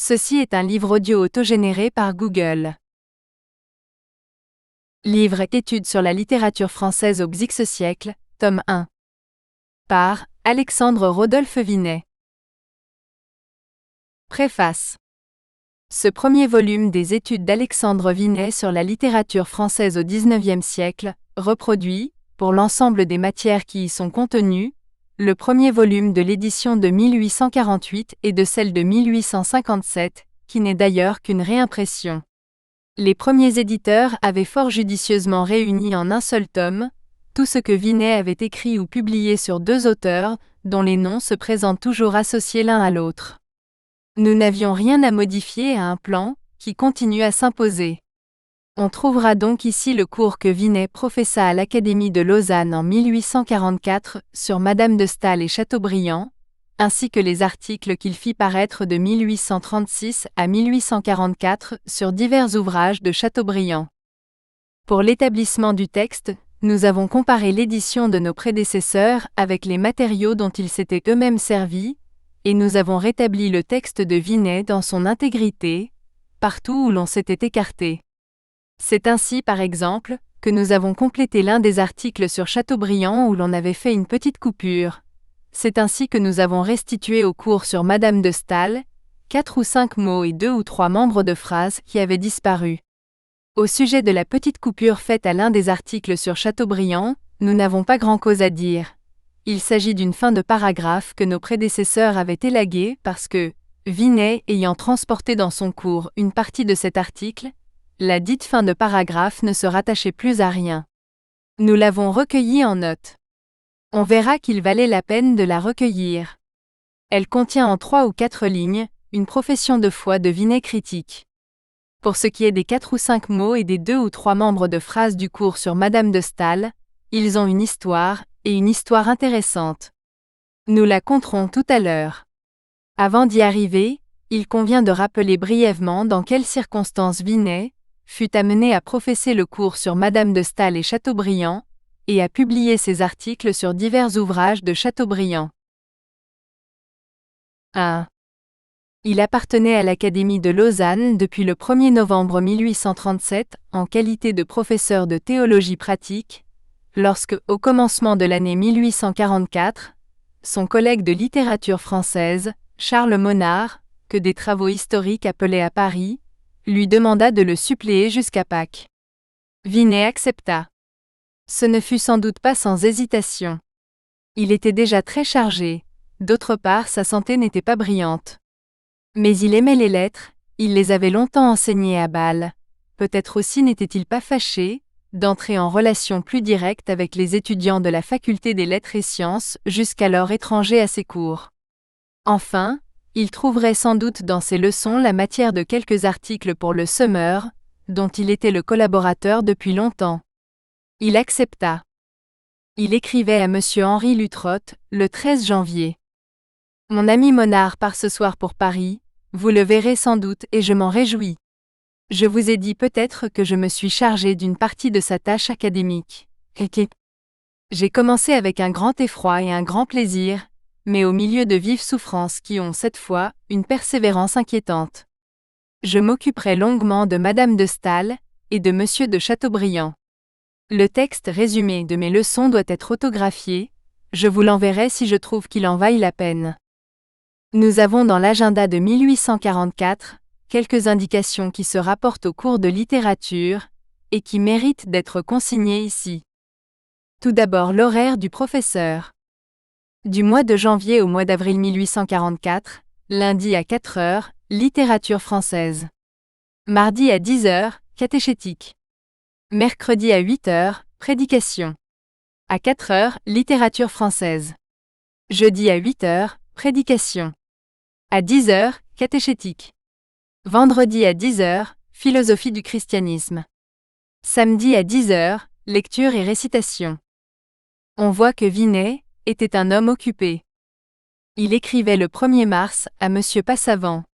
Ceci est un livre audio autogénéré par Google. Livre Études sur la littérature française au XIIe siècle, tome 1. Par Alexandre Rodolphe Vinet. Préface. Ce premier volume des études d'Alexandre Vinet sur la littérature française au XIXe siècle reproduit, pour l'ensemble des matières qui y sont contenues, le premier volume de l'édition de 1848 et de celle de 1857, qui n'est d'ailleurs qu'une réimpression. Les premiers éditeurs avaient fort judicieusement réuni en un seul tome tout ce que Vinet avait écrit ou publié sur deux auteurs, dont les noms se présentent toujours associés l'un à l'autre. Nous n'avions rien à modifier à un plan qui continue à s'imposer. On trouvera donc ici le cours que Vinet professa à l'Académie de Lausanne en 1844 sur Madame de Staël et Chateaubriand, ainsi que les articles qu'il fit paraître de 1836 à 1844 sur divers ouvrages de Chateaubriand. Pour l'établissement du texte, nous avons comparé l'édition de nos prédécesseurs avec les matériaux dont ils s'étaient eux-mêmes servis, et nous avons rétabli le texte de Vinet dans son intégrité, partout où l'on s'était écarté. C'est ainsi, par exemple, que nous avons complété l'un des articles sur Chateaubriand où l'on avait fait une petite coupure. C'est ainsi que nous avons restitué au cours sur Madame de Staël 4 ou 5 mots et 2 ou 3 membres de phrases qui avaient disparu. Au sujet de la petite coupure faite à l'un des articles sur Chateaubriand, nous n'avons pas grand-chose à dire. Il s'agit d'une fin de paragraphe que nos prédécesseurs avaient élaguée parce que, Vinet ayant transporté dans son cours une partie de cet article, la dite fin de paragraphe ne se rattachait plus à rien. Nous l'avons recueillie en note. On verra qu'il valait la peine de la recueillir. Elle contient en 3 ou 4 lignes une profession de foi de Vinet critique. Pour ce qui est des 4 ou 5 mots et des 2 ou 3 membres de phrases du cours sur Madame de Staël, ils ont une histoire, et une histoire intéressante. Nous la conterons tout à l'heure. Avant d'y arriver, il convient de rappeler brièvement dans quelles circonstances Vinet fut amené à professer le cours sur Madame de Staël et Chateaubriand, et à publier ses articles sur divers ouvrages de Chateaubriand. 1. Il appartenait à l'Académie de Lausanne depuis le 1er novembre 1837 en qualité de professeur de théologie pratique, lorsque, au commencement de l'année 1844, son collègue de littérature française, Charles Monard, que des travaux historiques appelaient à Paris, lui demanda de le suppléer jusqu'à Pâques. Vinet accepta. Ce ne fut sans doute pas sans hésitation. Il était déjà très chargé, d'autre part sa santé n'était pas brillante. Mais il aimait les lettres, il les avait longtemps enseignées à Bâle. Peut-être aussi n'était-il pas fâché d'entrer en relation plus directe avec les étudiants de la faculté des lettres et sciences, jusqu'alors étrangers à ses cours. Enfin, il trouverait sans doute dans ses leçons la matière de quelques articles pour le Semeur, dont il était le collaborateur depuis longtemps. Il accepta. Il écrivait à M. Henri Lutrotte, le 13 janvier. « Mon ami Monard part ce soir pour Paris, vous le verrez sans doute et je m'en réjouis. Je vous ai dit peut-être que je me suis chargé d'une partie de sa tâche académique. J'ai commencé avec un grand effroi et un grand plaisir, mais au milieu de vives souffrances qui ont cette fois une persévérance inquiétante. Je m'occuperai longuement de Madame de Staël et de Monsieur de Chateaubriand. Le texte résumé de mes leçons doit être autographié, je vous l'enverrai si je trouve qu'il en vaille la peine. » Nous avons dans l'agenda de 1844 quelques indications qui se rapportent au cours de littérature et qui méritent d'être consignées ici. Tout d'abord l'horaire du professeur. Du mois de janvier au mois d'avril 1844, lundi à 4 heures, littérature française. Mardi à 10 heures, catéchétique. Mercredi à 8 heures, prédication. À 4 heures, littérature française. Jeudi à 8 heures, prédication. À 10 heures, catéchétique. Vendredi à 10 heures, philosophie du christianisme. Samedi à 10 heures, lecture et récitation. On voit que Vinet était un homme occupé. Il écrivait le 1er mars à M. Passavant.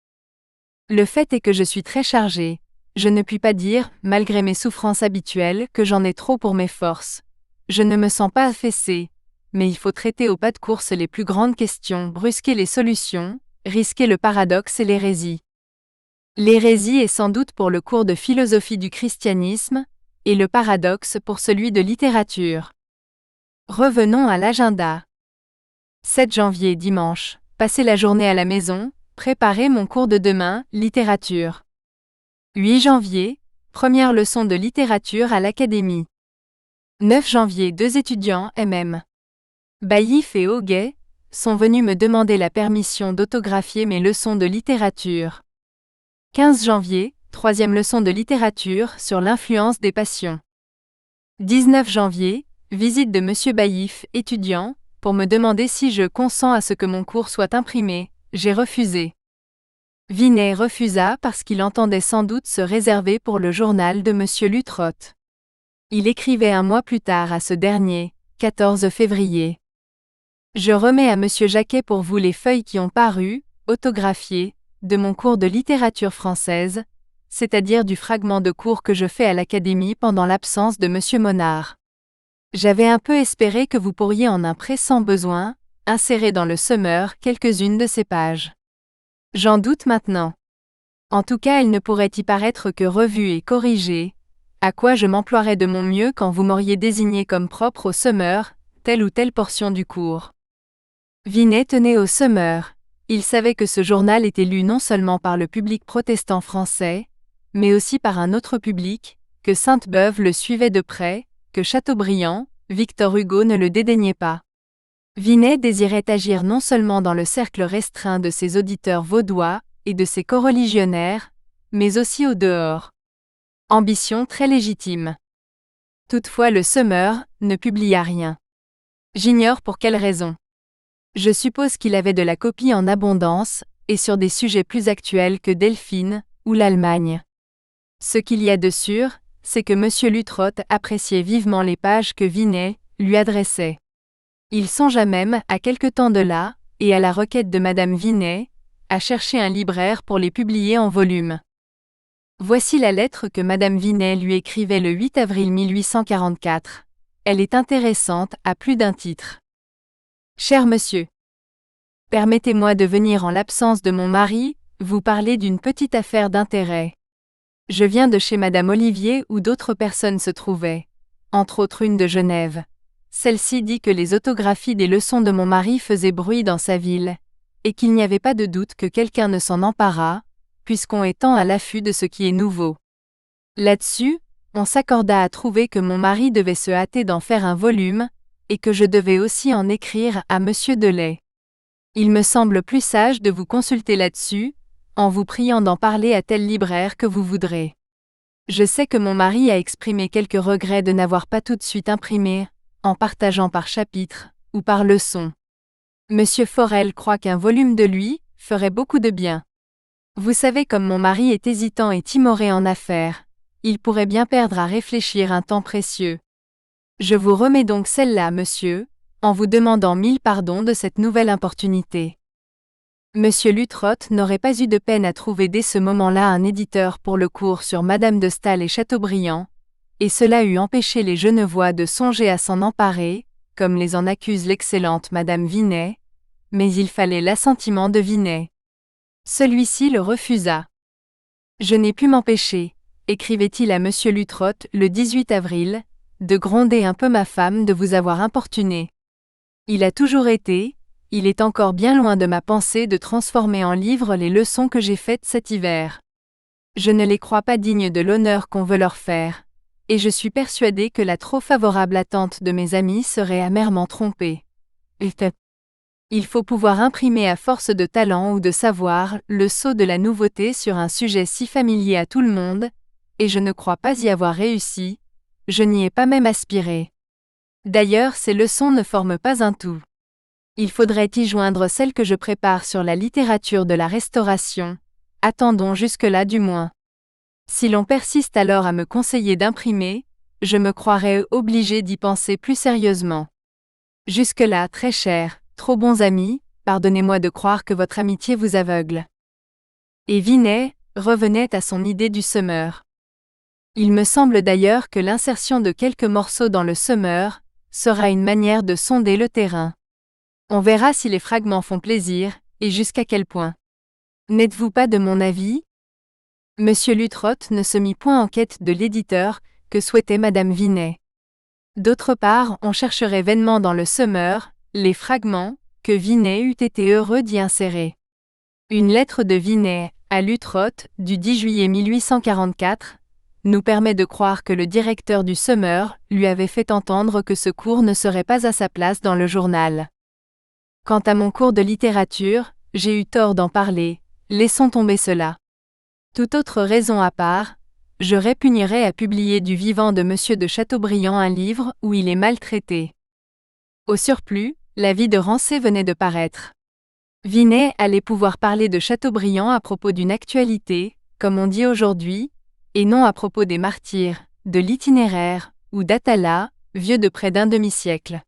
Le fait est que je suis très chargé. Je ne puis pas dire, malgré mes souffrances habituelles, que j'en ai trop pour mes forces. Je ne me sens pas affaissé, mais il faut traiter au pas de course les plus grandes questions, brusquer les solutions, risquer le paradoxe et l'hérésie. L'hérésie est sans doute pour le cours de philosophie du christianisme, et le paradoxe pour celui de littérature. Revenons à l'agenda. 7 janvier dimanche. Passer la journée à la maison, préparer mon cours de demain, littérature. 8 janvier. Première leçon de littérature à l'académie. 9 janvier. 2 étudiants, MM. Baillif et Auguet, sont venus me demander la permission d'autographier mes leçons de littérature. 15 janvier. 3e leçon de littérature sur l'influence des passions. 19 janvier. Visite de Monsieur Baillif, étudiant, pour me demander si je consens à ce que mon cours soit imprimé. J'ai refusé. Vinet refusa parce qu'il entendait sans doute se réserver pour le journal de Monsieur Lutrotte. Il écrivait un mois plus tard à ce dernier, 14 février. Je remets à Monsieur Jacquet pour vous les feuilles qui ont paru, autographiées, de mon cours de littérature française, c'est-à-dire du fragment de cours que je fais à l'Académie pendant l'absence de Monsieur Monard. J'avais un peu espéré que vous pourriez en un pressant besoin, insérer dans le Summer quelques-unes de ces pages. J'en doute maintenant. En tout cas, elles ne pourraient y paraître que revues et corrigées, à quoi je m'emploierais de mon mieux quand vous m'auriez désigné comme propre au Summer, telle ou telle portion du cours. Vinet tenait au Summer. Il savait que ce journal était lu non seulement par le public protestant français, mais aussi par un autre public, que Sainte-Beuve le suivait de près, que Chateaubriand, Victor Hugo ne le dédaignait pas. Vinet désirait agir non seulement dans le cercle restreint de ses auditeurs vaudois et de ses coreligionnaires, mais aussi au dehors. Ambition très légitime. Toutefois le Summer ne publia rien. J'ignore pour quelle raison. Je suppose qu'il avait de la copie en abondance, et sur des sujets plus actuels que Delphine, ou l'Allemagne. Ce qu'il y a de sûr, c'est que M. Lutrotte appréciait vivement les pages que Vinet lui adressait. Il songea même, à quelque temps de là, et à la requête de Madame Vinet, à chercher un libraire pour les publier en volume. Voici la lettre que Madame Vinet lui écrivait le 8 avril 1844. Elle est intéressante à plus d'un titre. Cher monsieur, permettez-moi de venir en l'absence de mon mari, vous parler d'une petite affaire d'intérêt. Je viens de chez Madame Olivier où d'autres personnes se trouvaient, entre autres une de Genève. Celle-ci dit que les autographies des leçons de mon mari faisaient bruit dans sa ville, et qu'il n'y avait pas de doute que quelqu'un ne s'en emparât, puisqu'on est tant à l'affût de ce qui est nouveau. Là-dessus, on s'accorda à trouver que mon mari devait se hâter d'en faire un volume, et que je devais aussi en écrire à Monsieur Delay. Il me semble plus sage de vous consulter là-dessus, en vous priant d'en parler à tel libraire que vous voudrez. Je sais que mon mari a exprimé quelques regrets de n'avoir pas tout de suite imprimé, en partageant par chapitre, ou par leçon. Monsieur Forel croit qu'un volume de lui ferait beaucoup de bien. Vous savez comme mon mari est hésitant et timoré en affaires, il pourrait bien perdre à réfléchir un temps précieux. Je vous remets donc celle-là, monsieur, en vous demandant 1000 pardons de cette nouvelle importunité. Monsieur Lutrotte n'aurait pas eu de peine à trouver dès ce moment-là un éditeur pour le cours sur Madame de Staël et Chateaubriand, et cela eût empêché les Genevois de songer à s'en emparer, comme les en accuse l'excellente Madame Vinet, mais il fallait l'assentiment de Vinet. Celui-ci le refusa. Je n'ai pu m'empêcher, écrivait-il à Monsieur Lutrotte le 18 avril, de gronder un peu ma femme de vous avoir importuné. Il a toujours été, il est encore bien loin de ma pensée de transformer en livre les leçons que j'ai faites cet hiver. Je ne les crois pas dignes de l'honneur qu'on veut leur faire, et je suis persuadé que la trop favorable attente de mes amis serait amèrement trompée. Il faut pouvoir imprimer à force de talent ou de savoir le sceau de la nouveauté sur un sujet si familier à tout le monde, et je ne crois pas y avoir réussi, je n'y ai pas même aspiré. D'ailleurs, ces leçons ne forment pas un tout. Il faudrait y joindre celles que je prépare sur la littérature de la Restauration, attendons jusque-là du moins. Si l'on persiste alors à me conseiller d'imprimer, je me croirais obligé d'y penser plus sérieusement. Jusque-là, très cher, trop bons amis, pardonnez-moi de croire que votre amitié vous aveugle. Et Vinet revenait à son idée du Summer. Il me semble d'ailleurs que l'insertion de quelques morceaux dans le Summer sera une manière de sonder le terrain. On verra si les fragments font plaisir, et jusqu'à quel point. N'êtes-vous pas de mon avis ? Monsieur Luttrot ne se mit point en quête de l'éditeur que souhaitait Madame Vinet. D'autre part, on chercherait vainement dans le Semeur les fragments que Vinet eût été heureux d'y insérer. Une lettre de Vinet à Luttrot du 10 juillet 1844 nous permet de croire que le directeur du Semeur lui avait fait entendre que ce cours ne serait pas à sa place dans le journal. Quant à mon cours de littérature, j'ai eu tort d'en parler, laissons tomber cela. Toute autre raison à part, je répugnerais à publier du vivant de Monsieur de Chateaubriand un livre où il est maltraité. Au surplus, la vie de Rancé venait de paraître. Vinet allait pouvoir parler de Chateaubriand à propos d'une actualité, comme on dit aujourd'hui, et non à propos des martyrs, de l'itinéraire, ou d'Atala, vieux de près d'un demi-siècle.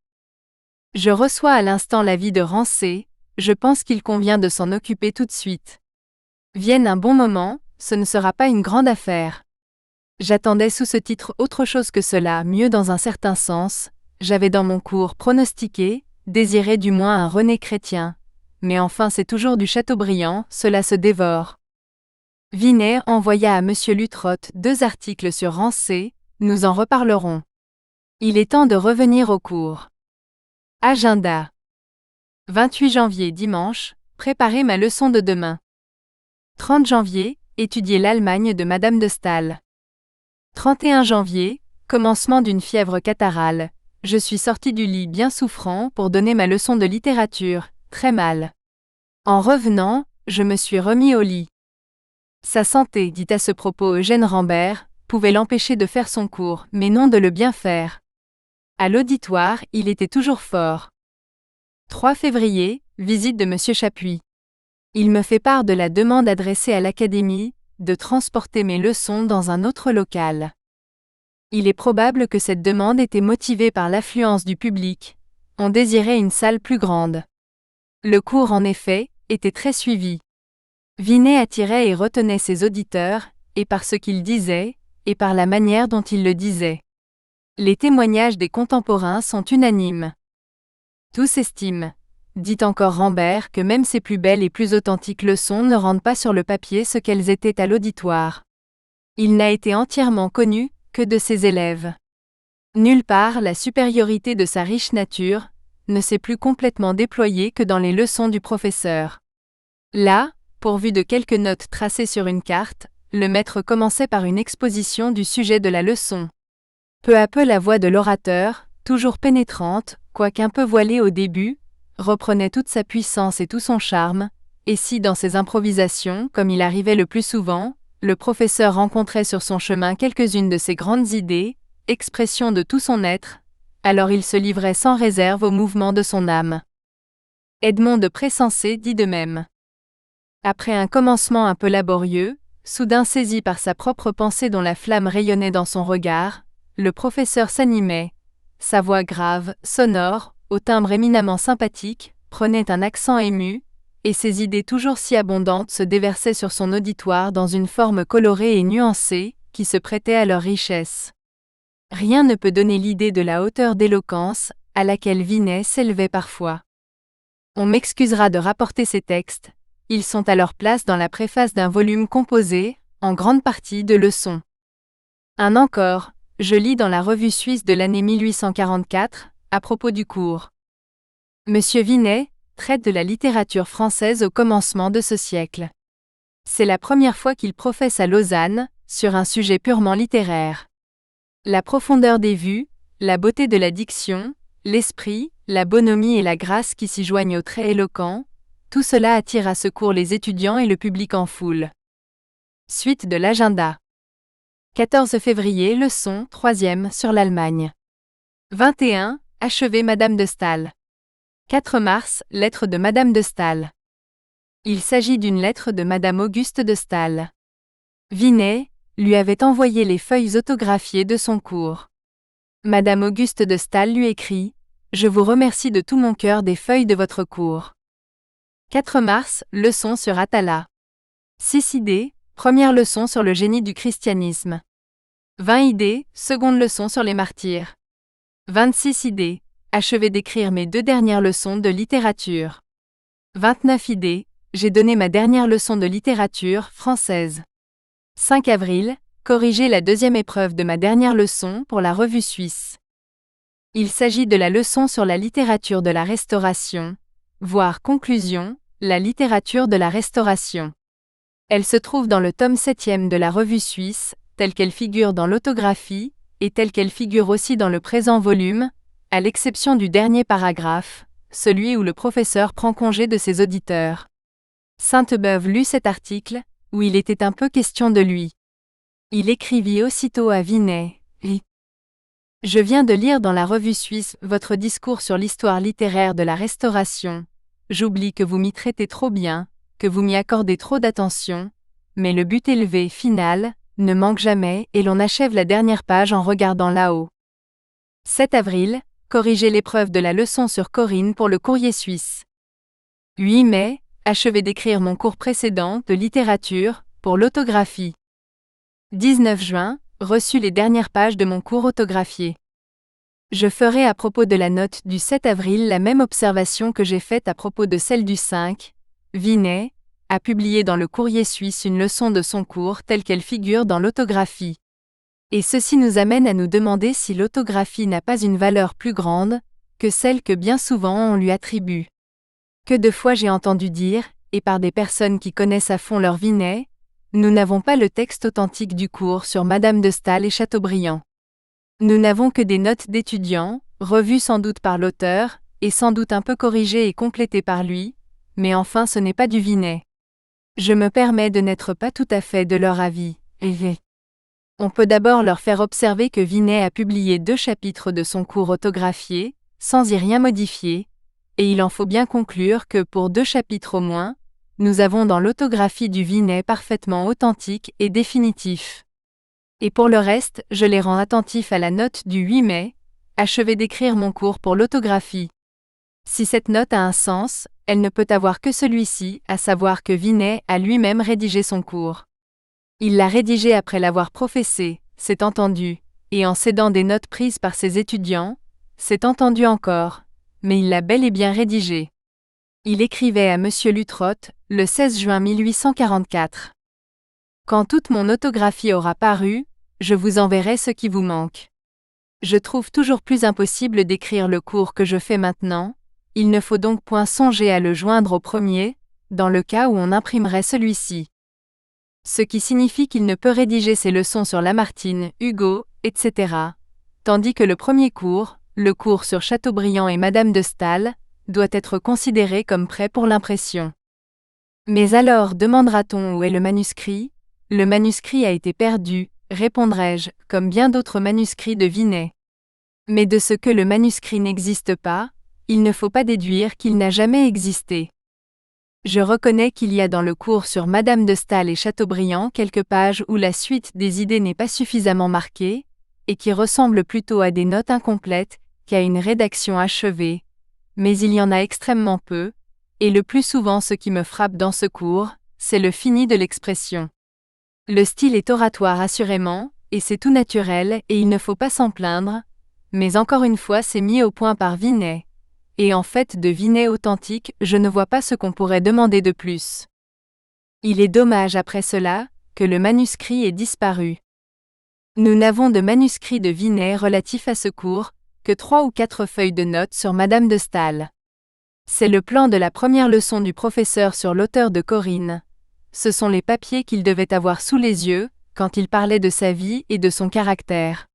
Je reçois à l'instant l'avis de Rancé, je pense qu'il convient de s'en occuper tout de suite. Vienne un bon moment, ce ne sera pas une grande affaire. J'attendais sous ce titre autre chose que cela, mieux dans un certain sens, j'avais dans mon cours pronostiqué, désiré du moins un René Chrétien. Mais enfin c'est toujours du Chateaubriand, cela se dévore. Vinet envoya à Monsieur Luttrot 2 articles sur Rancé, nous en reparlerons. Il est temps de revenir au cours. Agenda. 28 janvier dimanche, préparer ma leçon de demain. 30 janvier, étudier l'Allemagne de Madame de Staël. 31 janvier, commencement d'une fièvre catarrhale. Je suis sorti du lit bien souffrant pour donner ma leçon de littérature, très mal. En revenant, je me suis remis au lit. Sa santé, dit à ce propos Eugène Rambert, pouvait l'empêcher de faire son cours, mais non de le bien faire. À l'auditoire, il était toujours fort. 3 février, visite de Monsieur Chapuis. Il me fait part de la demande adressée à l'Académie, de transporter mes leçons dans un autre local. Il est probable que cette demande était motivée par l'affluence du public. On désirait une salle plus grande. Le cours, en effet, était très suivi. Vinet attirait et retenait ses auditeurs, et par ce qu'il disait, et par la manière dont il le disait. Les témoignages des contemporains sont unanimes. Tous estiment, dit encore Rambert, que même ses plus belles et plus authentiques leçons ne rendent pas sur le papier ce qu'elles étaient à l'auditoire. Il n'a été entièrement connu que de ses élèves. Nulle part la supériorité de sa riche nature ne s'est plus complètement déployée que dans les leçons du professeur. Là, pourvu de quelques notes tracées sur une carte, le maître commençait par une exposition du sujet de la leçon. Peu à peu la voix de l'orateur, toujours pénétrante, quoiqu'un peu voilée au début, reprenait toute sa puissance et tout son charme, et si dans ses improvisations, comme il arrivait le plus souvent, le professeur rencontrait sur son chemin quelques-unes de ses grandes idées, expression de tout son être, alors il se livrait sans réserve au mouvement de son âme. Edmond de Pressensé dit de même. Après un commencement un peu laborieux, soudain saisi par sa propre pensée dont la flamme rayonnait dans son regard, le professeur s'animait. Sa voix grave, sonore, au timbre éminemment sympathique, prenait un accent ému, et ses idées toujours si abondantes se déversaient sur son auditoire dans une forme colorée et nuancée, qui se prêtait à leur richesse. Rien ne peut donner l'idée de la hauteur d'éloquence à laquelle Vinet s'élevait parfois. On m'excusera de rapporter ces textes, ils sont à leur place dans la préface d'un volume composé, en grande partie, de leçons. Un encore, je lis dans la revue suisse de l'année 1844, à propos du cours. Monsieur Vinet traite de la littérature française au commencement de ce siècle. C'est la première fois qu'il professe à Lausanne, sur un sujet purement littéraire. La profondeur des vues, la beauté de la diction, l'esprit, la bonhomie et la grâce qui s'y joignent aux traits éloquents, tout cela attire à ce cours les étudiants et le public en foule. Suite de l'agenda. 14 février, leçon 3e sur l'Allemagne. 21, achever Madame de Staël. 4 mars, lettre de Madame de Staël. Il s'agit d'une lettre de Madame Auguste de Staël. Vinet lui avait envoyé les feuilles autographiées de son cours. Madame Auguste de Staël lui écrit « Je vous remercie de tout mon cœur des feuilles de votre cours. » 4 mars, leçon sur Atala. 6 idées, première leçon sur le génie du christianisme. 20 idées, seconde leçon sur les martyrs. 26 idées, achevé d'écrire mes 2 dernières leçons de littérature. 29 idées, j'ai donné ma dernière leçon de littérature française. 5 avril, corriger la deuxième épreuve de ma dernière leçon pour la Revue Suisse. Il s'agit de la leçon sur la littérature de la Restauration, voire conclusion, la littérature de la Restauration. Elle se trouve dans le tome 7e de la Revue Suisse, telle qu'elle figure dans l'autographie, et telle qu'elle figure aussi dans le présent volume, à l'exception du dernier paragraphe, celui où le professeur prend congé de ses auditeurs. Sainte-Beuve lut cet article, où il était un peu question de lui. Il écrivit aussitôt à Vinay. Je viens de lire dans la Revue Suisse votre discours sur l'histoire littéraire de la Restauration. J'oublie que vous m'y traitez trop bien, que vous m'y accordez trop d'attention, mais le but élevé, final, ne manque jamais et l'on achève la dernière page en regardant là-haut. 7 avril, corriger l'épreuve de la leçon sur Corinne pour le Courrier suisse. 8 mai, achever d'écrire mon cours précédent de littérature, pour l'autographie. 19 juin, reçu les dernières pages de mon cours autographié. Je ferai à propos de la note du 7 avril la même observation que j'ai faite à propos de celle du 5. Vinay a publié dans le Courrier suisse une leçon de son cours telle qu'elle figure dans l'autographie. Et ceci nous amène à nous demander si l'autographie n'a pas une valeur plus grande que celle que bien souvent on lui attribue. Que de fois j'ai entendu dire, et par des personnes qui connaissent à fond leur Vinay, nous n'avons pas le texte authentique du cours sur Madame de Staël et Chateaubriand. Nous n'avons que des notes d'étudiants, revues sans doute par l'auteur, et sans doute un peu corrigées et complétées par lui, mais enfin ce n'est pas du Vinay. Je me permets de n'être pas tout à fait de leur avis. On peut d'abord leur faire observer que Vinay a publié 2 chapitres de son cours autographié, sans y rien modifier, et il en faut bien conclure que pour 2 chapitres au moins, nous avons dans l'autographie du Vinay parfaitement authentique et définitif. Et pour le reste, je les rends attentifs à la note du 8 mai, achevé d'écrire mon cours pour l'autographie. Si cette note a un sens, elle ne peut avoir que celui-ci, à savoir que Vinay a lui-même rédigé son cours. Il l'a rédigé après l'avoir professé, c'est entendu, et en cédant des notes prises par ses étudiants, c'est entendu encore, mais il l'a bel et bien rédigé. Il écrivait à M. Lutrotte, le 16 juin 1844. Quand toute mon autographie aura paru, je vous enverrai ce qui vous manque. Je trouve toujours plus impossible d'écrire le cours que je fais maintenant, il ne faut donc point songer à le joindre au premier, dans le cas où on imprimerait celui-ci. Ce qui signifie qu'il ne peut rédiger ses leçons sur Lamartine, Hugo, etc., tandis que le premier cours, le cours sur Chateaubriand et Madame de Staël, doit être considéré comme prêt pour l'impression. Mais alors demandera-t-on où est le manuscrit ? Le manuscrit a été perdu, répondrai-je, comme bien d'autres manuscrits de Vinay. Mais de ce que le manuscrit n'existe pas, il ne faut pas déduire qu'il n'a jamais existé. Je reconnais qu'il y a dans le cours sur Madame de Staël et Chateaubriand quelques pages où la suite des idées n'est pas suffisamment marquée, et qui ressemblent plutôt à des notes incomplètes qu'à une rédaction achevée, mais il y en a extrêmement peu, et le plus souvent ce qui me frappe dans ce cours, c'est le fini de l'expression. Le style est oratoire assurément, et c'est tout naturel et il ne faut pas s'en plaindre, mais encore une fois c'est mis au point par Vinay. Et en fait de Vinay authentique, je ne vois pas ce qu'on pourrait demander de plus. Il est dommage après cela, que le manuscrit ait disparu. Nous n'avons de manuscrit de Vinay relatif à ce cours, que 3 ou 4 feuilles de notes sur Madame de Staël. C'est le plan de la première leçon du professeur sur l'auteur de Corinne. Ce sont les papiers qu'il devait avoir sous les yeux, quand il parlait de sa vie et de son caractère.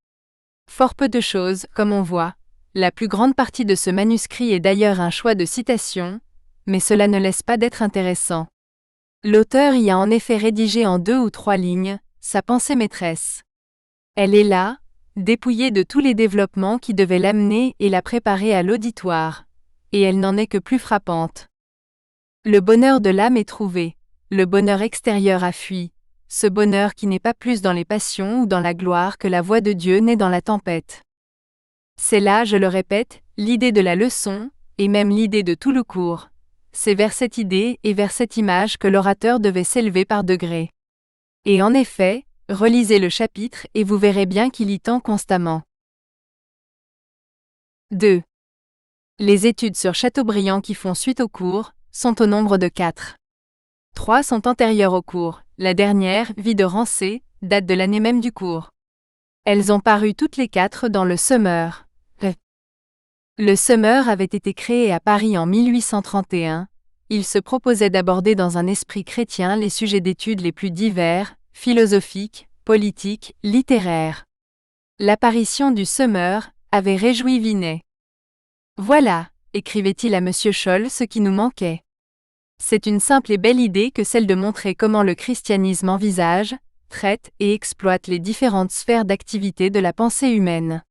Fort peu de choses, comme on voit. La plus grande partie de ce manuscrit est d'ailleurs un choix de citation, mais cela ne laisse pas d'être intéressant. L'auteur y a en effet rédigé en 2 ou 3 lignes, sa pensée maîtresse. Elle est là, dépouillée de tous les développements qui devaient l'amener et la préparer à l'auditoire. Et elle n'en est que plus frappante. Le bonheur de l'âme est trouvé, le bonheur extérieur a fui, ce bonheur qui n'est pas plus dans les passions ou dans la gloire que la voix de Dieu n'est dans la tempête. C'est là, je le répète, l'idée de la leçon, et même l'idée de tout le cours. C'est vers cette idée et vers cette image que l'orateur devait s'élever par degrés. Et en effet, relisez le chapitre et vous verrez bien qu'il y tend constamment. 2. Les études sur Chateaubriand qui font suite au cours, sont au nombre de 4. 3 sont antérieures au cours, La dernière, Vie de Rancé, date de l'année même du cours. Elles ont paru toutes les 4 dans le Summer. Le Summer avait été créé à Paris en 1831. Il se proposait d'aborder dans un esprit chrétien les sujets d'études les plus divers, philosophiques, politiques, littéraires. L'apparition du Summer avait réjoui Vinet. Voilà, écrivait-il à M. Scholl, ce qui nous manquait. C'est une simple et belle idée que celle de montrer comment le christianisme envisage, traite et exploite les différentes sphères d'activité de la pensée humaine.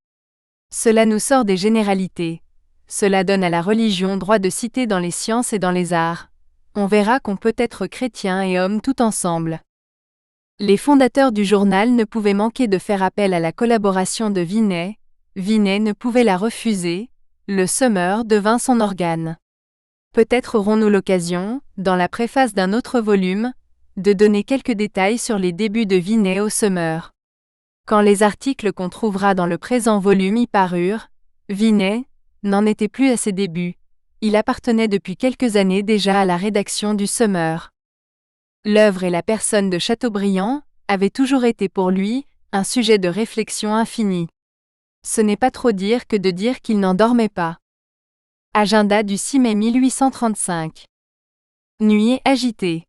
Cela nous sort des généralités. Cela donne à la religion droit de citer dans les sciences et dans les arts. On verra qu'on peut être chrétien et homme tout ensemble. Les fondateurs du journal ne pouvaient manquer de faire appel à la collaboration de Vinet. Vinet ne pouvait la refuser. Le Summer devint son organe. Peut-être aurons-nous l'occasion, dans la préface d'un autre volume, de donner quelques détails sur les débuts de Vinet au Summer. Quand les articles qu'on trouvera dans le présent volume y parurent, Vinet n'en était plus à ses débuts. Il appartenait depuis quelques années déjà à la rédaction du Summer. L'œuvre et la personne de Chateaubriand avaient toujours été pour lui un sujet de réflexion infini. Ce n'est pas trop dire que de dire qu'il n'en dormait pas. Agenda du 6 mai 1835. Nuit agitée.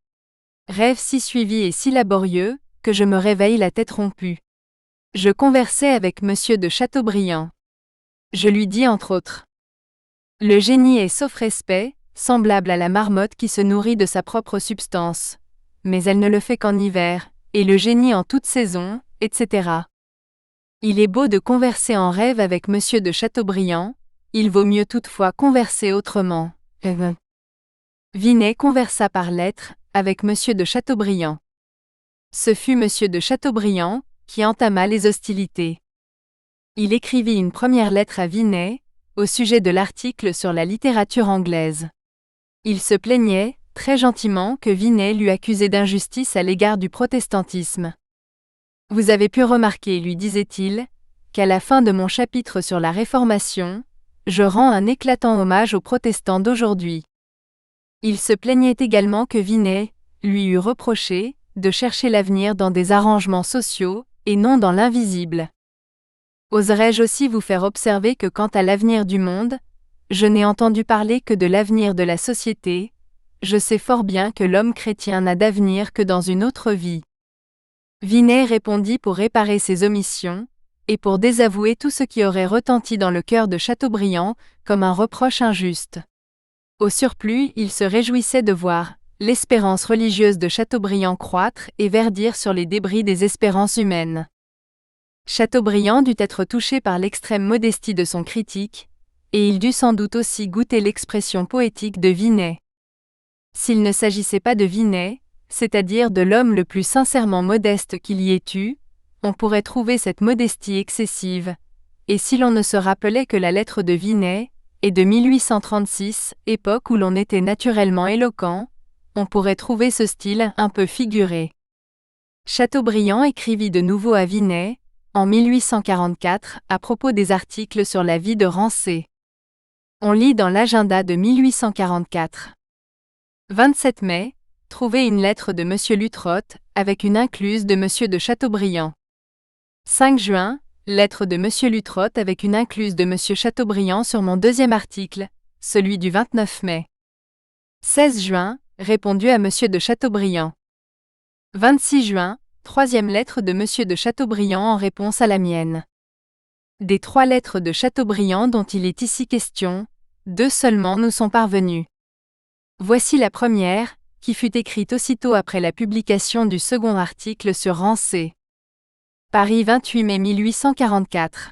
Rêve si suivi et si laborieux, que je me réveille la tête rompue. Je conversais avec Monsieur de Chateaubriand. Je lui dis entre autres. Le génie est sauf respect, semblable à la marmotte qui se nourrit de sa propre substance. Mais elle ne le fait qu'en hiver, et le génie en toute saison, etc. Il est beau de converser en rêve avec Monsieur de Chateaubriand, il vaut mieux toutefois converser autrement. Vinet conversa par lettres avec Monsieur de Chateaubriand. Ce fut Monsieur de Chateaubriand qui entama les hostilités. Il écrivit une première lettre à Vinet, au sujet de l'article sur la littérature anglaise. Il se plaignait, très gentiment, que Vinet l'eût accusé d'injustice à l'égard du protestantisme. Vous avez pu remarquer, lui disait-il, qu'à la fin de mon chapitre sur la Réformation, je rends un éclatant hommage aux protestants d'aujourd'hui. Il se plaignait également que Vinet lui eût reproché de chercher l'avenir dans des arrangements sociaux et non dans l'invisible. Oserais-je aussi vous faire observer que quant à l'avenir du monde, je n'ai entendu parler que de l'avenir de la société, je sais fort bien que l'homme chrétien n'a d'avenir que dans une autre vie. Vinet répondit pour réparer ses omissions, et pour désavouer tout ce qui aurait retenti dans le cœur de Chateaubriand comme un reproche injuste. Au surplus, il se réjouissait de voir l'espérance religieuse de Chateaubriand croître et verdir sur les débris des espérances humaines. Chateaubriand dut être touché par l'extrême modestie de son critique, et il dut sans doute aussi goûter l'expression poétique de Vinet. S'il ne s'agissait pas de Vinet, c'est-à-dire de l'homme le plus sincèrement modeste qu'il y ait eu, on pourrait trouver cette modestie excessive, et si l'on ne se rappelait que la lettre de Vinet est de 1836, époque où l'on était naturellement éloquent, on pourrait trouver ce style un peu figuré. Chateaubriand écrivit de nouveau à Vinet, en 1844, à propos des articles sur la vie de Rancé. On lit dans l'agenda de 1844. 27 mai, trouvez une lettre de M. Lutrotte, avec une incluse de M. de Chateaubriand. 5 juin, lettre de M. Lutrotte avec une incluse de M. Chateaubriand sur mon deuxième article, celui du 29 mai. 16 juin, répondu à M. de Chateaubriand. 26 juin, troisième lettre de M. de Chateaubriand en réponse à la mienne. Des 3 lettres de Chateaubriand dont il est ici question, 2 seulement nous sont parvenues. Voici la première, qui fut écrite aussitôt après la publication du second article sur Rancé. Paris 28 mai 1844.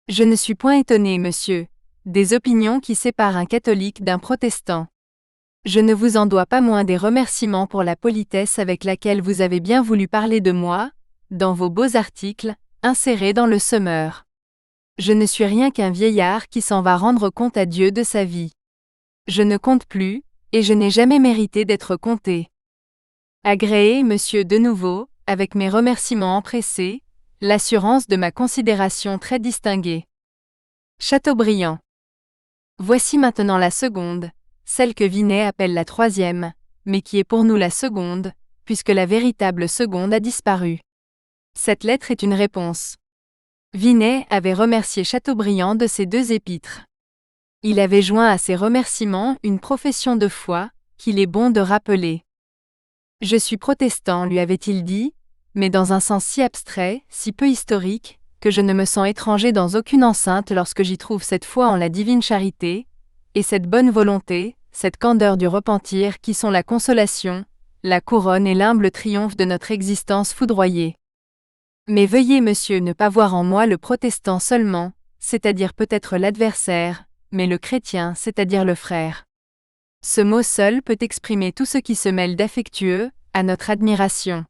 Je ne suis point étonné, monsieur, des opinions qui séparent un catholique d'un protestant. Je ne vous en dois pas moins des remerciements pour la politesse avec laquelle vous avez bien voulu parler de moi, dans vos beaux articles, insérés dans le Summer. Je ne suis rien qu'un vieillard qui s'en va rendre compte à Dieu de sa vie. Je ne compte plus, et je n'ai jamais mérité d'être compté. Agréez, monsieur, de nouveau, avec mes remerciements empressés, l'assurance de ma considération très distinguée. Chateaubriand. Voici maintenant la seconde, celle que Vinet appelle la troisième, mais qui est pour nous la seconde, puisque la véritable seconde a disparu. Cette lettre est une réponse. Vinet avait remercié Chateaubriand de ces 2 épîtres. Il avait joint à ses remerciements une profession de foi, qu'il est bon de rappeler. « Je suis protestant », lui avait-il dit, mais dans un sens si abstrait, si peu historique, que je ne me sens étranger dans aucune enceinte lorsque j'y trouve cette foi en la divine charité, et cette bonne volonté, cette candeur du repentir qui sont la consolation, la couronne et l'humble triomphe de notre existence foudroyée. Mais veuillez, monsieur, ne pas voir en moi le protestant seulement, c'est-à-dire peut-être l'adversaire, mais le chrétien, c'est-à-dire le frère. Ce mot seul peut exprimer tout ce qui se mêle d'affectueux, à notre admiration.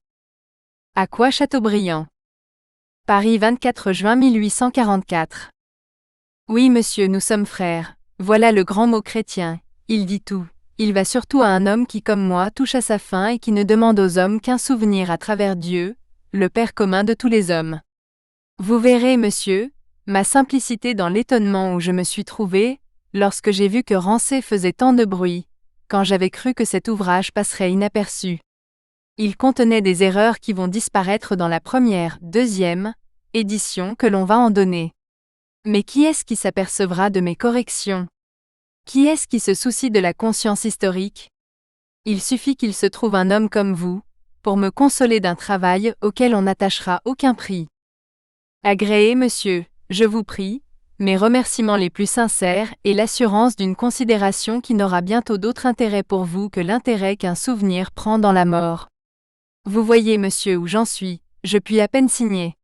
À quoi Chateaubriand? Paris 24 juin 1844. Oui, monsieur, nous sommes frères. Voilà le grand mot chrétien. Il dit tout. Il va surtout à un homme qui, comme moi, touche à sa fin et qui ne demande aux hommes qu'un souvenir à travers Dieu, le Père commun de tous les hommes. Vous verrez, monsieur, ma simplicité dans l'étonnement où je me suis trouvé, lorsque j'ai vu que Rancé faisait tant de bruit, quand j'avais cru que cet ouvrage passerait inaperçu. Il contenait des erreurs qui vont disparaître dans la première, deuxième édition que l'on va en donner. Mais qui est-ce qui s'apercevra de mes corrections? Qui est-ce qui se soucie de la conscience historique? Il suffit qu'il se trouve un homme comme vous, pour me consoler d'un travail auquel on n'attachera aucun prix. Agréez, monsieur, je vous prie, mes remerciements les plus sincères et l'assurance d'une considération qui n'aura bientôt d'autre intérêt pour vous que l'intérêt qu'un souvenir prend dans la mort. Vous voyez, monsieur, où j'en suis, je puis à peine signer.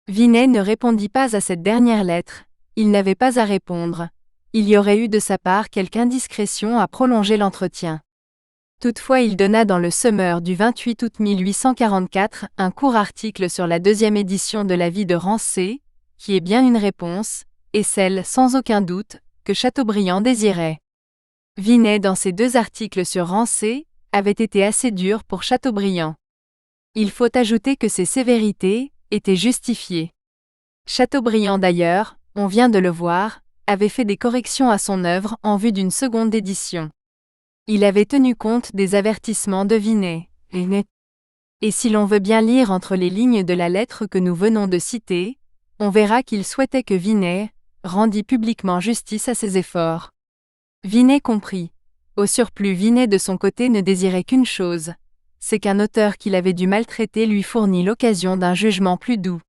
Vinet ne répondit pas à cette dernière lettre, il n'avait pas à répondre. Il y aurait eu de sa part quelque indiscrétion à prolonger l'entretien. Toutefois, il donna dans le Semeur du 28 août 1844 un court article sur la 2e édition de la vie de Rancé, qui est bien une réponse, et celle, sans aucun doute, que Chateaubriand désirait. Vinet, dans ses 2 articles sur Rancé, avait été assez dur pour Chateaubriand. Il faut ajouter que ses sévérités étaient justifiées. Chateaubriand d'ailleurs, on vient de le voir, avait fait des corrections à son œuvre en vue d'une seconde édition. Il avait tenu compte des avertissements de Vinet. Et si l'on veut bien lire entre les lignes de la lettre que nous venons de citer, on verra qu'il souhaitait que Vinet rendît publiquement justice à ses efforts. Vinet comprit. Au surplus, Vinet de son côté ne désirait qu'une chose, c'est qu'un auteur qu'il avait dû maltraiter lui fournît l'occasion d'un jugement plus doux.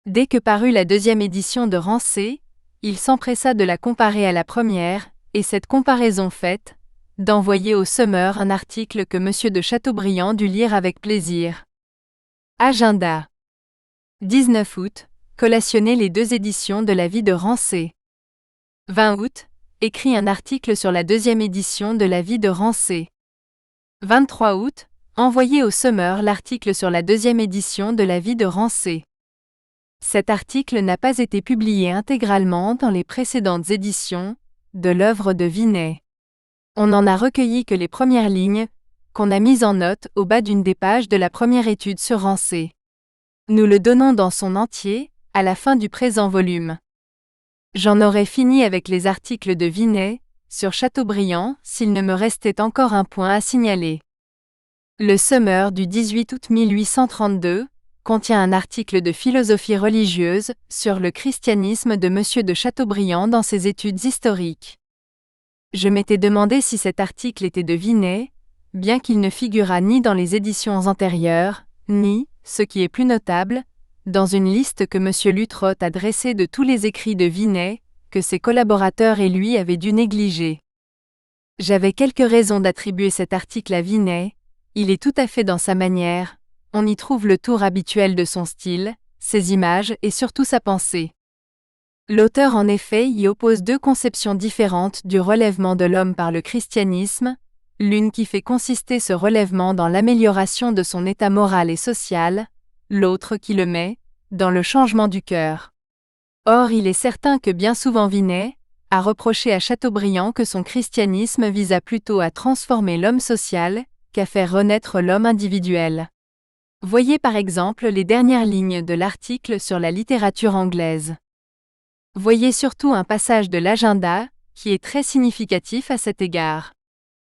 Dès que parut la 2e édition de Rancé, il s'empressa de la comparer à la première, et cette comparaison faite, d'envoyer au Semeur un article que M. de Chateaubriand dut lire avec plaisir. Agenda. 19 août, collationner les 2 éditions de la vie de Rancé. 20 août, écrit un article sur la 2e édition de la vie de Rancé. 23 août, envoyé au Semeur l'article sur la 2e édition de la vie de Rancé. Cet article n'a pas été publié intégralement dans les précédentes éditions de l'œuvre de Vinet. On n'en a recueilli que les premières lignes, qu'on a mises en note au bas d'une des pages de la première étude sur Rancé. Nous le donnons dans son entier, à la fin du présent volume. J'en aurais fini avec les articles de Vinet, sur Chateaubriand, s'il ne me restait encore un point à signaler. Le Semeur du 18 août 1832 contient un article de philosophie religieuse sur le christianisme de M. de Chateaubriand dans ses études historiques. Je m'étais demandé si cet article était de Vinet, bien qu'il ne figurât ni dans les éditions antérieures, ni, ce qui est plus notable, dans une liste que M. Lutrotte a dressée de tous les écrits de Vinet, que ses collaborateurs et lui avaient dû négliger. J'avais quelques raisons d'attribuer cet article à Vinet, il est tout à fait dans sa manière, on y trouve le tour habituel de son style, ses images et surtout sa pensée. L'auteur en effet y oppose 2 conceptions différentes du relèvement de l'homme par le christianisme, l'une qui fait consister ce relèvement dans l'amélioration de son état moral et social, l'autre qui le met dans le changement du cœur. Or il est certain que bien souvent Vinet a reproché à Chateaubriand que son christianisme visa plutôt à transformer l'homme social qu'à faire renaître l'homme individuel. Voyez par exemple les dernières lignes de l'article sur la littérature anglaise. Voyez surtout un passage de l'agenda, qui est très significatif à cet égard.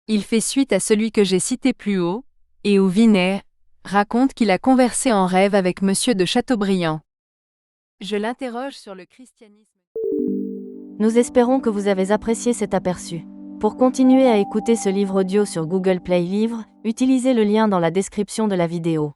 Il fait suite à celui que j'ai cité plus haut, et où Vinet raconte qu'il a conversé en rêve avec Monsieur de Chateaubriand. Je l'interroge sur le christianisme. Nous espérons que vous avez apprécié cet aperçu. Pour continuer à écouter ce livre audio sur Google Play Livres, utilisez le lien dans la description de la vidéo.